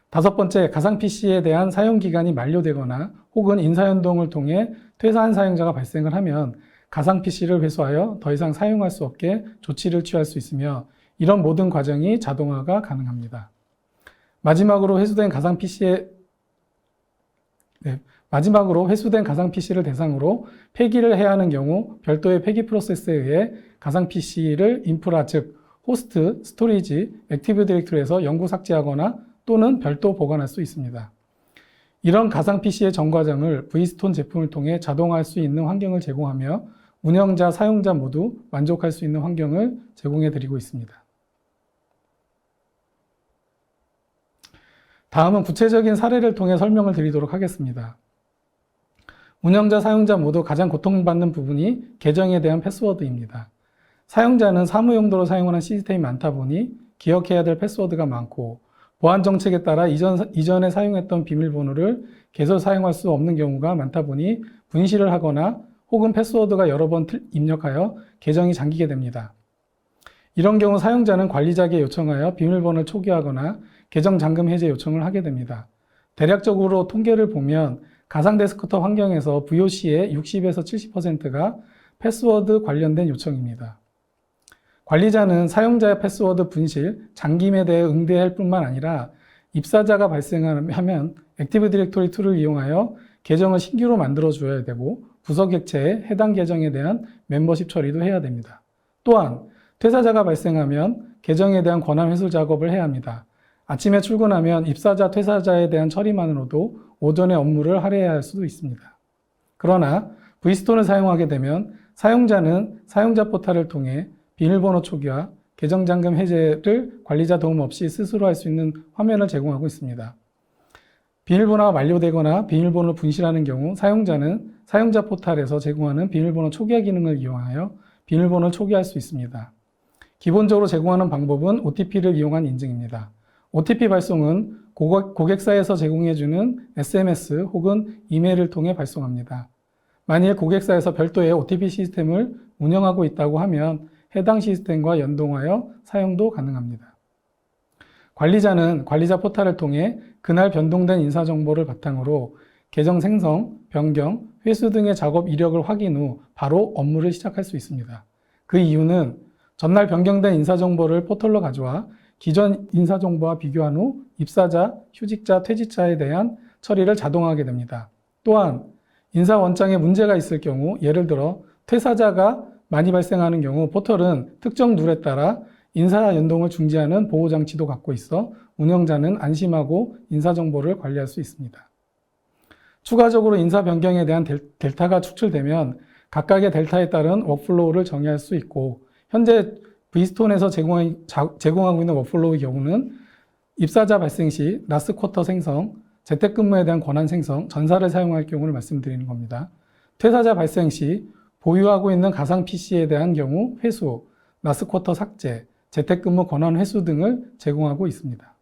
다섯 번째, 가상 PC에 대한 사용 기간이 만료되거나 혹은 인사연동을 통해 퇴사한 사용자가 발생을 하면 가상 PC를 회수하여 더 이상 사용할 수 없게 조치를 취할 수 있으며 이런 모든 과정이 자동화가 가능합니다. 마지막으로 회수된 가상 PC를 대상으로 폐기를 해야 하는 경우 별도의 폐기 프로세스에 의해 가상 PC를 인프라 즉 호스트, 스토리지, 액티브 디렉토리에서 영구 삭제하거나 또는 별도 보관할 수 있습니다. 이런 가상 PC의 전 과정을 V스토어 제품을 통해 자동화할 수 있는 환경을 제공하며 운영자, 사용자 모두 만족할 수 있는 환경을 제공해 드리고 있습니다. 다음은 구체적인 사례를 통해 설명을 드리도록 하겠습니다. 운영자, 사용자 모두 가장 고통받는 부분이 계정에 대한 패스워드입니다. 사용자는 사무 용도로 사용하는 시스템이 많다 보니 기억해야 될 패스워드가 많고 보안 정책에 따라 이전에 사용했던 비밀번호를 계속 사용할 수 없는 경우가 많다 보니 분실을 하거나 혹은 패스워드가 여러 번 입력하여 계정이 잠기게 됩니다. 이런 경우 사용자는 관리자에게 요청하여 비밀번호를 초기화하거나 계정 잠금 해제 요청을 하게 됩니다. 대략적으로 통계를 보면 가상 데스크톱 환경에서 VOC의 60에서 70%가 패스워드 관련된 요청입니다. 관리자는 사용자의 패스워드 분실, 잠김에 대해 응대해야 할 뿐만 아니라 입사자가 발생하면 액티브 디렉토리 툴을 이용하여 계정을 신규로 만들어 줘야 되고 부서 객체에 해당 계정에 대한 멤버십 처리도 해야 됩니다. 또한 퇴사자가 발생하면 계정에 대한 권한 회수 작업을 해야 합니다. 아침에 출근하면 입사자, 퇴사자에 대한 처리만으로도 오전의 업무를 할애해야 할 수도 있습니다. 그러나 V스토어를 사용하게 되면 사용자는 사용자 포탈을 통해 비밀번호 초기화, 계정 잠금 해제를 관리자 도움 없이 스스로 할 수 있는 화면을 제공하고 있습니다. 비밀번호가 만료되거나 비밀번호를 분실하는 경우 사용자는 사용자 포탈에서 제공하는 비밀번호 초기화 기능을 이용하여 비밀번호를 초기화할 수 있습니다. 기본적으로 제공하는 방법은 OTP를 이용한 인증입니다. OTP 발송은 고객사에서 제공해주는 SMS 혹은 이메일을 통해 발송합니다. 만일 고객사에서 별도의 OTP 시스템을 운영하고 있다고 하면 해당 시스템과 연동하여 사용도 가능합니다. 관리자는 관리자 포탈을 통해 그날 변동된 인사정보를 바탕으로 계정 생성, 변경, 회수 등의 작업 이력을 확인 후 바로 업무를 시작할 수 있습니다. 그 이유는 전날 변경된 인사정보를 포털로 가져와 기존 인사정보와 비교한 후 입사자, 휴직자, 퇴직자에 대한 처리를 자동화하게 됩니다. 또한 인사 원장에 문제가 있을 경우, 예를 들어 퇴사자가 많이 발생하는 경우 포털은 특정 룰에 따라 인사 연동을 중지하는 보호장치도 갖고 있어 운영자는 안심하고 인사정보를 관리할 수 있습니다. 추가적으로 인사 변경에 대한 델타가 축출되면 각각의 델타에 따른 워크플로우를 정의할 수 있고, 현재 브이스톤에서 제공하고 있는 워크플로우의 경우는 입사자 발생 시 라스트 쿼터 생성, 재택근무에 대한 권한 생성, 전사를 사용할 경우를 말씀드리는 겁니다. 퇴사자 발생 시 보유하고 있는 가상 PC에 대한 경우 회수, 라스트 쿼터 삭제, 재택근무 권한 회수 등을 제공하고 있습니다.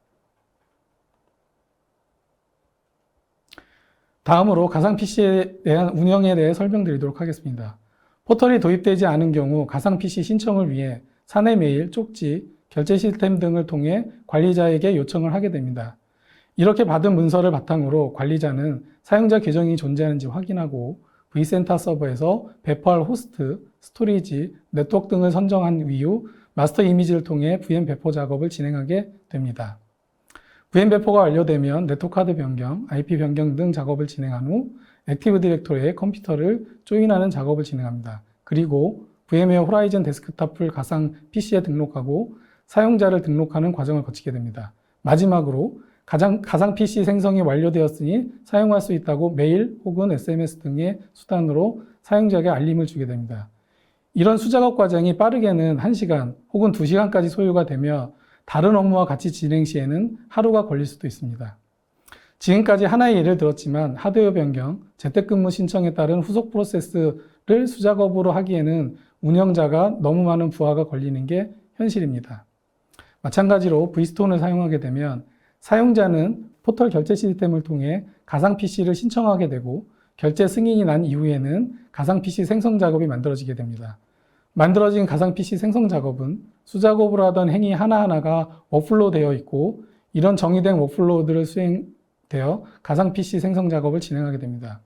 다음으로 가상 PC에 대한 운영에 대해 설명드리도록 하겠습니다. 포털이 도입되지 않은 경우 가상 PC 신청을 위해 사내 메일, 쪽지, 결제 시스템 등을 통해 관리자에게 요청을 하게 됩니다. 이렇게 받은 문서를 바탕으로 관리자는 사용자 계정이 존재하는지 확인하고 vCenter 서버에서 배포할 호스트, 스토리지, 네트워크 등을 선정한 이후 마스터 이미지를 통해 VM 배포 작업을 진행하게 됩니다. VM 배포가 완료되면 네트워크 카드 변경, IP 변경 등 작업을 진행한 후 액티브 디렉토리에 컴퓨터를 조인하는 작업을 진행합니다. 그리고 VM웨어 호라이즌 데스크탑을 가상 PC에 등록하고 사용자를 등록하는 과정을 거치게 됩니다. 마지막으로 가상 PC 생성이 완료되었으니 사용할 수 있다고 메일 혹은 SMS 등의 수단으로 사용자에게 알림을 주게 됩니다. 이런 수작업 과정이 빠르게는 1시간 혹은 2시간까지 소요가 되며 다른 업무와 같이 진행 시에는 하루가 걸릴 수도 있습니다. 지금까지 하나의 예를 들었지만 하드웨어 변경, 재택근무 신청에 따른 후속 프로세스를 수작업으로 하기에는 운영자가 너무 많은 부하가 걸리는 게 현실입니다. 마찬가지로 vStone을 사용하게 되면 사용자는 포털 결제 시스템을 통해 가상 PC를 신청하게 되고 결제 승인이 난 이후에는 가상 PC 생성 작업이 만들어지게 됩니다. 만들어진 가상 PC 생성 작업은 수작업으로 하던 행위 하나하나가 워크플로우 되어 있고 이런 정의된 워크플로우들을 수행되어 가상 PC 생성 작업을 진행하게 됩니다.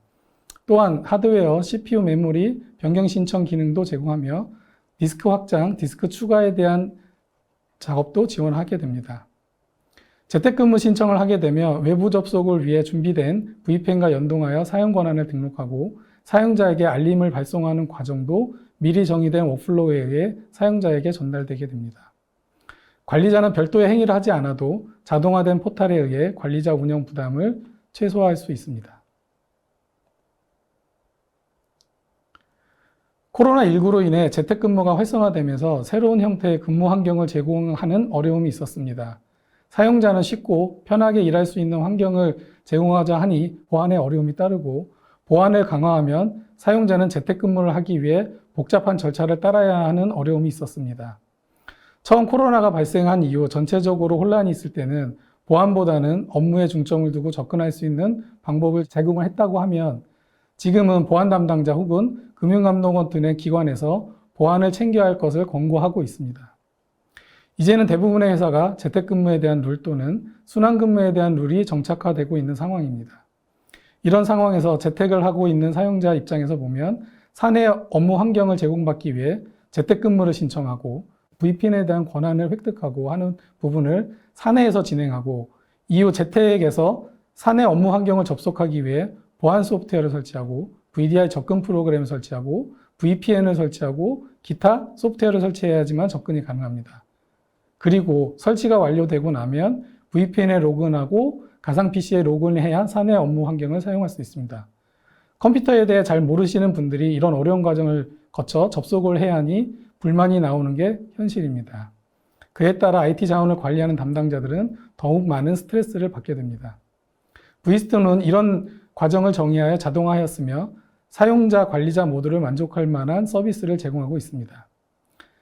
또한 하드웨어, CPU, 메모리, 변경 신청 기능도 제공하며 디스크 확장, 디스크 추가에 대한 작업도 지원하게 됩니다. 재택근무 신청을 하게 되며 외부 접속을 위해 준비된 VPN과 연동하여 사용 권한을 등록하고 사용자에게 알림을 발송하는 과정도 미리 정의된 워크플로우에 의해 사용자에게 전달되게 됩니다. 관리자는 별도의 행위를 하지 않아도 자동화된 포탈에 의해 관리자 운영 부담을 최소화할 수 있습니다. 코로나19로 인해 재택근무가 활성화되면서 새로운 형태의 근무 환경을 제공하는 어려움이 있었습니다. 사용자는 쉽고 편하게 일할 수 있는 환경을 제공하자 하니 보안에 어려움이 따르고 보안을 강화하면 사용자는 재택근무를 하기 위해 복잡한 절차를 따라야 하는 어려움이 있었습니다. 처음 코로나가 발생한 이후 전체적으로 혼란이 있을 때는 보안보다는 업무에 중점을 두고 접근할 수 있는 방법을 제공을 했다고 하면 지금은 보안 담당자 혹은 금융감독원 등의 기관에서 보안을 챙겨야 할 것을 권고하고 있습니다. 이제는 대부분의 회사가 재택근무에 대한 룰 또는 순환근무에 대한 룰이 정착화되고 있는 상황입니다. 이런 상황에서 재택을 하고 있는 사용자 입장에서 보면 사내 업무 환경을 제공받기 위해 재택근무를 신청하고 VPN에 대한 권한을 획득하고 하는 부분을 사내에서 진행하고 이후 재택에서 사내 업무 환경을 접속하기 위해 보안 소프트웨어를 설치하고 VDI 접근 프로그램을 설치하고 VPN을 설치하고 기타 소프트웨어를 설치해야지만 접근이 가능합니다. 그리고 설치가 완료되고 나면 VPN에 로그인하고 가상 PC에 로그인해야 사내 업무 환경을 사용할 수 있습니다. 컴퓨터에 대해 잘 모르시는 분들이 이런 어려운 과정을 거쳐 접속을 해야 하니 불만이 나오는 게 현실입니다. 그에 따라 IT 자원을 관리하는 담당자들은 더욱 많은 스트레스를 받게 됩니다. vStone은 이런 과정을 정의하여 자동화하였으며 사용자, 관리자 모두를 만족할 만한 서비스를 제공하고 있습니다.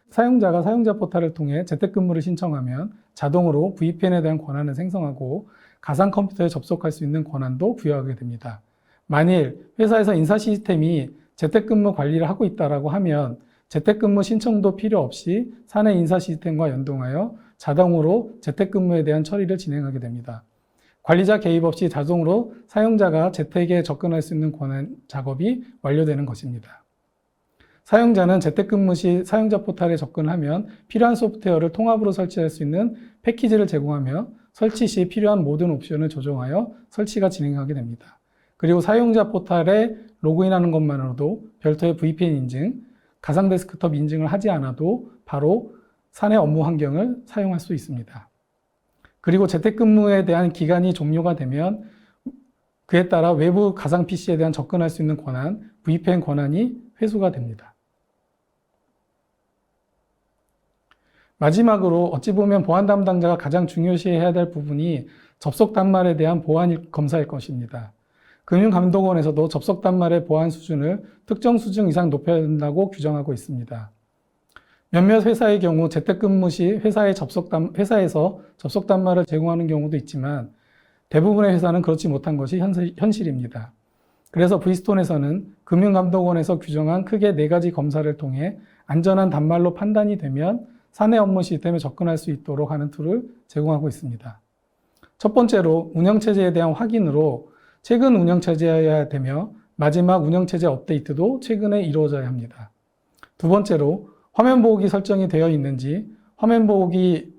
사용자가 사용자 포탈을 통해 재택근무를 신청하면 자동으로 VPN에 대한 권한을 생성하고 가상 컴퓨터에 접속할 수 있는 권한도 부여하게 됩니다. 만일 회사에서 인사 시스템이 재택근무 관리를 하고 있다고 하면 재택근무 신청도 필요 없이 사내 인사 시스템과 연동하여 자동으로 재택근무에 대한 처리를 진행하게 됩니다. 관리자 개입 없이 자동으로 사용자가 재택에 접근할 수 있는 권한 작업이 완료되는 것입니다. 사용자는 재택근무 시 사용자 포탈에 접근하면 필요한 소프트웨어를 통합으로 설치할 수 있는 패키지를 제공하며 설치 시 필요한 모든 옵션을 조정하여 설치가 진행하게 됩니다. 그리고 사용자 포탈에 로그인하는 것만으로도 별도의 VPN 인증, 가상 데스크톱 인증을 하지 않아도 바로 사내 업무 환경을 사용할 수 있습니다. 그리고 재택근무에 대한 기간이 종료가 되면 그에 따라 외부 가상 PC에 대한 접근할 수 있는 권한, VPN 권한이 회수가 됩니다. 마지막으로 어찌 보면 보안 담당자가 가장 중요시해야 될 부분이 접속 단말에 대한 보안 검사일 것입니다. 금융감독원에서도 접속 단말의 보안 수준을 특정 수준 이상 높여야 된다고 규정하고 있습니다. 몇몇 회사의 경우 재택근무 시 회사에서 접속 단말을 제공하는 경우도 있지만 대부분의 회사는 그렇지 못한 것이 현실입니다. 그래서 브이스톤에서는 금융감독원에서 규정한 크게 4가지 검사를 통해 안전한 단말로 판단이 되면 사내 업무 시스템에 접근할 수 있도록 하는 툴을 제공하고 있습니다. 첫 번째로 운영체제에 대한 확인으로 최근 운영체제여야 되며 마지막 운영체제 업데이트도 최근에 이루어져야 합니다. 두 번째로 화면 보호기 설정이 되어 있는지, 화면 보호기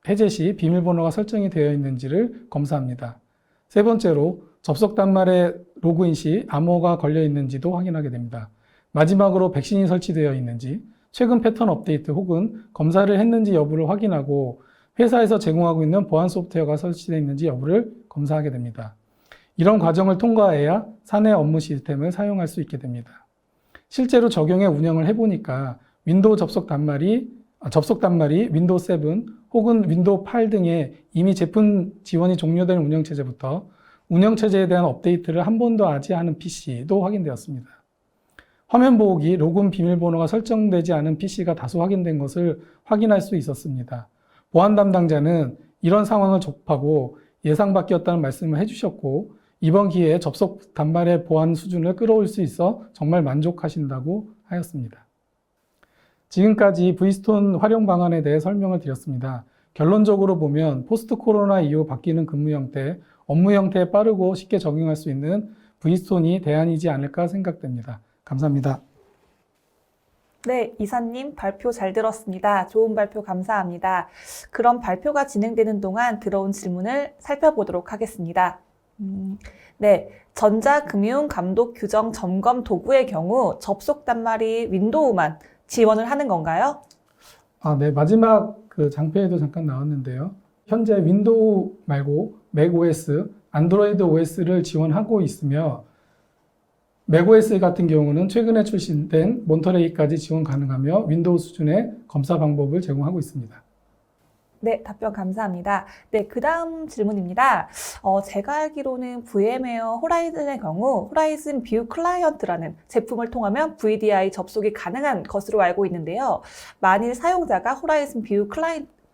해제 시 비밀번호가 설정이 되어 있는지를 검사합니다. 세 번째로 접속 단말에 로그인 시 암호가 걸려 있는지도 확인하게 됩니다. 마지막으로 백신이 설치되어 있는지, 최근 패턴 업데이트 혹은 검사를 했는지 여부를 확인하고 회사에서 제공하고 있는 보안 소프트웨어가 설치되어 있는지 여부를 검사하게 됩니다. 이런 과정을 통과해야 사내 업무 시스템을 사용할 수 있게 됩니다. 실제로 적용해 운영을 해보니까 윈도우 접속 단말이 윈도우 7 혹은 윈도우 8 등의 이미 제품 지원이 종료된 운영체제부터 운영체제에 대한 업데이트를 한 번도 하지 않은 PC도 확인되었습니다. 화면 보호기 로그인 비밀번호가 설정되지 않은 PC가 다수 확인된 것을 확인할 수 있었습니다. 보안 담당자는 이런 상황을 접하고 예상 밖이었다는 말씀을 해주셨고 이번 기회에 접속 단말의 보안 수준을 끌어올 수 있어 정말 만족하신다고 하였습니다. 지금까지 브이스톤 활용 방안에 대해 설명을 드렸습니다. 결론적으로 보면 포스트 코로나 이후 바뀌는 근무 형태, 업무 형태에 빠르고 쉽게 적용할 수 있는 브이스톤이 대안이지 않을까 생각됩니다. 감사합니다. 네, 이사님 발표 잘 들었습니다. 좋은 발표 감사합니다. 그럼 발표가 진행되는 동안 들어온 질문을 살펴보도록 하겠습니다. 네, 전자금융감독규정 점검 도구의 경우 접속 단말이 윈도우만 지원을 하는 건가요? 네, 마지막 그 장표에도 잠깐 나왔는데요. 현재 윈도우 말고 맥OS, 안드로이드 OS를 지원하고 있으며 맥OS 같은 경우는 최근에 출시된 몬터레이까지 지원 가능하며 윈도우 수준의 검사 방법을 제공하고 있습니다. 네, 답변 감사합니다. 네, 그 다음 질문입니다. 제가 알기로는 VM웨어 호라이즌의 경우 호라이즌 뷰 클라이언트라는 제품을 통하면 VDI 접속이 가능한 것으로 알고 있는데요. 만일 사용자가 호라이즌 뷰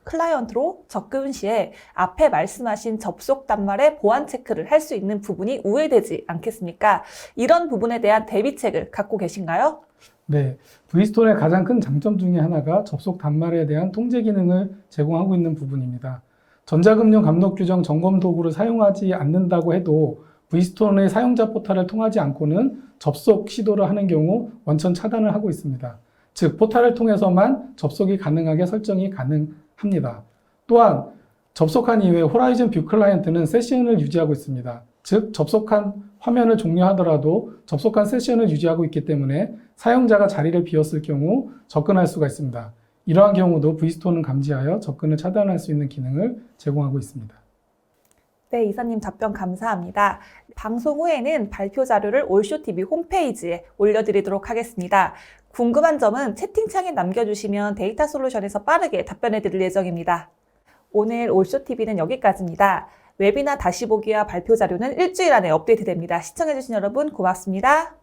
클라이언트로 접근 시에 앞에 말씀하신 접속 단말의 보안 체크를 할 수 있는 부분이 우회되지 않겠습니까? 이런 부분에 대한 대비책을 갖고 계신가요? 네, 브이스톤의 가장 큰 장점 중에 하나가 접속 단말에 대한 통제 기능을 제공하고 있는 부분입니다. 전자금융 감독 규정 점검 도구를 사용하지 않는다고 해도 브이스톤의 사용자 포탈을 통하지 않고는 접속 시도를 하는 경우 원천 차단을 하고 있습니다. 즉, 포탈을 통해서만 접속이 가능하게 설정이 가능합니다. 또한 접속한 이후에 호라이즌 뷰 클라이언트는 세션을 유지하고 있습니다. 즉, 접속한 화면을 종료하더라도 접속한 세션을 유지하고 있기 때문에 사용자가 자리를 비웠을 경우 접근할 수가 있습니다. 이러한 경우도 브이스톤은 감지하여 접근을 차단할 수 있는 기능을 제공하고 있습니다. 네, 이사님 답변 감사합니다. 방송 후에는 발표 자료를 올쇼TV 홈페이지에 올려드리도록 하겠습니다. 궁금한 점은 채팅창에 남겨주시면 데이터 솔루션에서 빠르게 답변해 드릴 예정입니다. 오늘 올쇼TV는 여기까지입니다. 웨비나 다시 보기와 발표 자료는 일주일 안에 업데이트됩니다. 시청해주신 여러분 고맙습니다.